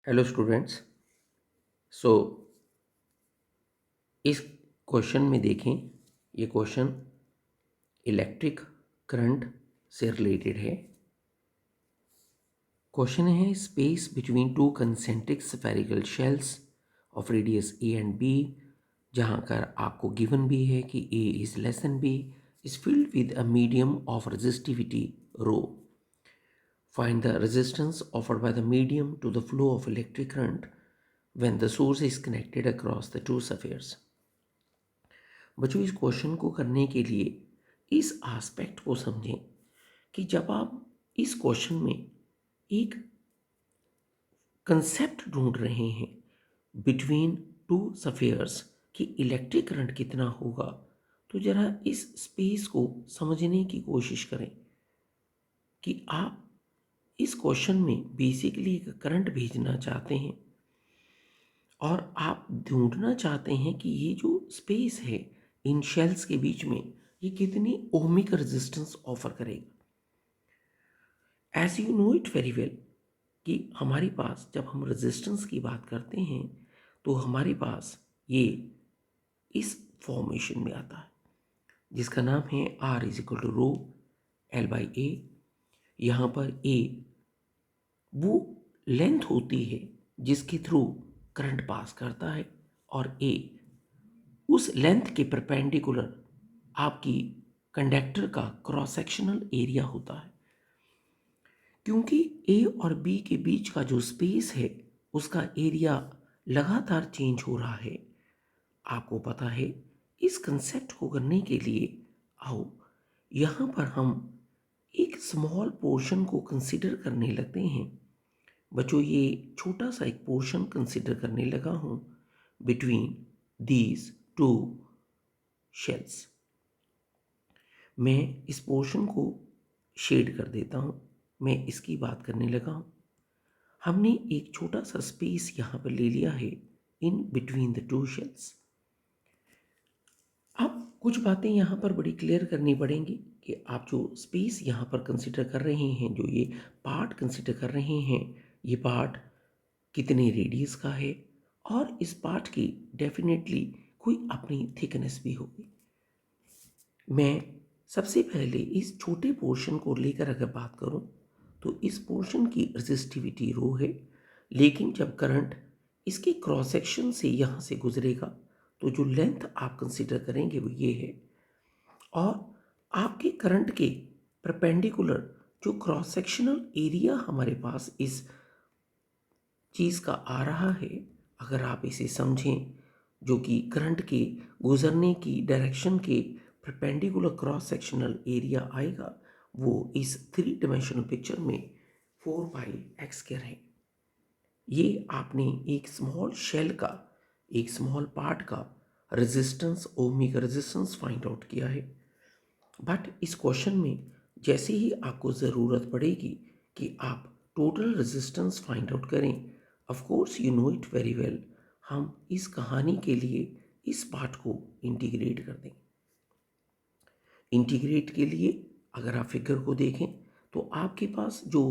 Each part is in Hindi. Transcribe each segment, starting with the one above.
Hello students. सो इस क्वेश्चन में देखें, ये क्वेश्चन इलेक्ट्रिक करंट से रिलेटेड है। क्वेश्चन है space between two concentric spherical shells of radius A and B, जहाँ कर आपको गिवन भी है कि A is less than B, is filled with a medium of resistivity rho. Find the resistance offered by the medium to the flow of electric current when the source is connected across the two spheres. बच्चों, इस क्वेश्चन को करने के लिए इस एस्पेक्ट को समझें कि जब आप इस क्वेश्चन में एक कंसेप्ट ढूंढ रहे हैं बिटवीन टू स्फीयर्स कि इलेक्ट्रिक करंट कितना होगा, तो ज़रा इस स्पेस को समझने की कोशिश करें कि आप इस क्वेश्चन में बेसिकली एक करंट भेजना चाहते हैं और आप ढूंढना चाहते हैं कि ये जो स्पेस है इन शेल्स के बीच में ये कितनी ओमिक रेजिस्टेंस ऑफर करेगा। As you know it very well कि हमारे पास जब हम रेजिस्टेंस की बात करते हैं तो हमारे पास ये इस फॉर्मेशन में आता है जिसका नाम है R is equal to rho L by A. यहाँ पर A वो लेंथ होती है जिसके थ्रू करंट पास करता है और A उस लेंथ के परपेंडिकुलर आपकी कंडक्टर का क्रॉस सेक्शनल एरिया होता है। क्योंकि A और B के बीच का जो स्पेस है उसका एरिया लगातार चेंज हो रहा है। आपको पता है, इस कंसेप्ट को करने के लिए आओ यहाँ पर हम एक स्मॉल पोर्शन को कंसिडर करने लगते हैं। बच्चों, ये छोटा सा एक पोर्शन कंसिडर करने लगा हूँ बिटवीन दीज टू शेल्स। मैं इस पोर्शन को शेड कर देता हूँ। मैं इसकी बात करने लगा हूँ। हमने एक छोटा सा स्पेस यहाँ पर ले लिया है in between the two shells. अब कुछ बातें यहाँ पर बड़ी क्लियर करनी पड़ेंगी कि आप जो स्पेस यहाँ पर कंसिडर कर रहे हैं, जो ये पार्ट कंसिडर कर रहे हैं, ये पार्ट कितने रेडियस का है और इस पार्ट की डेफिनेटली कोई अपनी थिकनेस भी होगी। मैं सबसे पहले इस छोटे पोर्शन को लेकर अगर बात करूं तो इस पोर्शन की रेजिस्टिविटी रो है, लेकिन जब करंट इसके क्रॉस सेक्शन से यहाँ से गुजरेगा तो जो लेंथ आप कंसिडर करेंगे वो ये है। और आपके करंट के परपेंडिकुलर जो क्रॉस सेक्शनल एरिया हमारे पास इस चीज़ का आ रहा है, अगर आप इसे समझें, जो कि करंट के गुजरने की डायरेक्शन के परपेंडिकुलर क्रॉस सेक्शनल एरिया आएगा, वो इस 3 डायमेंशनल पिक्चर में 4πx² है। ये आपने एक स्मॉल शेल का, एक स्मॉल पार्ट का resistance, ohmic resistance find out किया है। बट इस क्वेश्चन में जैसे ही आपको ज़रूरत पड़ेगी कि आप टोटल रेजिस्टेंस फाइंड आउट करें, of course you know it very well, हम इस कहानी के लिए इस पार्ट को इंटीग्रेट कर दें। इंटीग्रेट के लिए अगर आप फिगर को देखें तो आपके पास जो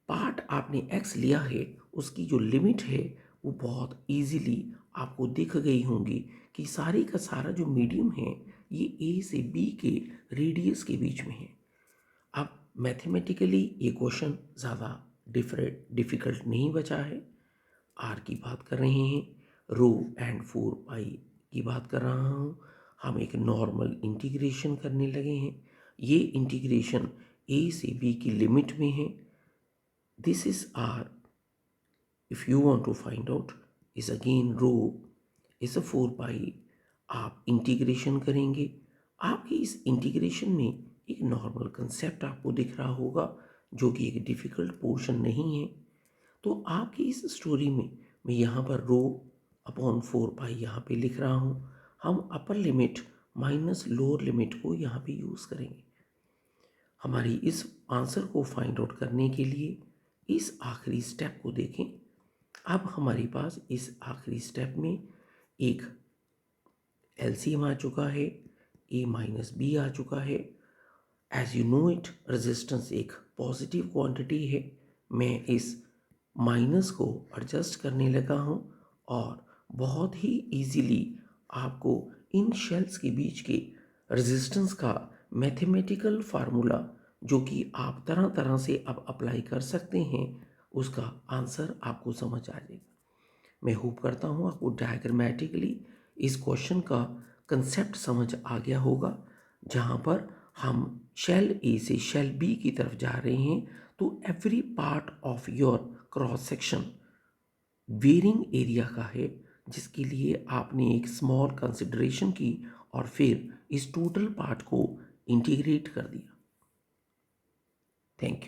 पार्ट आपने x लिया है उसकी जो लिमिट है वो बहुत इजीली आपको दिख गई होंगी कि सारी का सारा जो मीडियम है ये A से B के रेडियस के बीच में है। अब मैथमेटिकली ये क्वेश्चन ज़्यादा डिफ़िकल्ट नहीं बचा है। R की बात कर रहे हैं, रो एंड 4π की बात कर रहा हूँ। हम एक नॉर्मल इंटीग्रेशन करने लगे हैं। ये इंटीग्रेशन A से B की लिमिट में है। This is R। If you want to find out is again rho is a 4π। आप इंटीग्रेशन करेंगे, आपकी इस इंटीग्रेशन में एक नॉर्मल कंसेप्ट आपको दिख रहा होगा जो कि एक डिफ़िकल्ट पोर्शन नहीं है। तो आपकी इस स्टोरी में मैं यहाँ पर रो अपॉन 4π यहाँ पे लिख रहा हूँ। हम upper limit minus lower limit को यहाँ पे यूज़ करेंगे। हमारी इस आंसर को फाइंड आउट करने के लिए इस आखिरी स्टेप को देखें। अब हमारे पास इस आखिरी स्टेप में एक एलसीएम आ चुका है, a माइनस बी आ चुका है। As you know it, resistance एक पॉजिटिव क्वांटिटी है। मैं इस माइनस को एडजस्ट करने लगा हूँ और बहुत ही इजीली आपको इन शेल्स के बीच के रेजिस्टेंस का मैथमेटिकल फार्मूला, जो कि आप तरह तरह से अब अप्लाई कर सकते हैं, उसका आंसर आपको समझ आ जाएगा। मैं होप करता हूँ आपको डायग्रामेटिकली इस क्वेश्चन का कंसेप्ट समझ आ गया होगा। जहाँ पर हम शेल ए से शेल बी की तरफ जा रहे हैं, तो every part of your cross section varying area का है, जिसके लिए आपने एक स्मॉल कंसिडरेशन की और फिर इस टोटल पार्ट को इंटीग्रेट कर दिया। Thank you.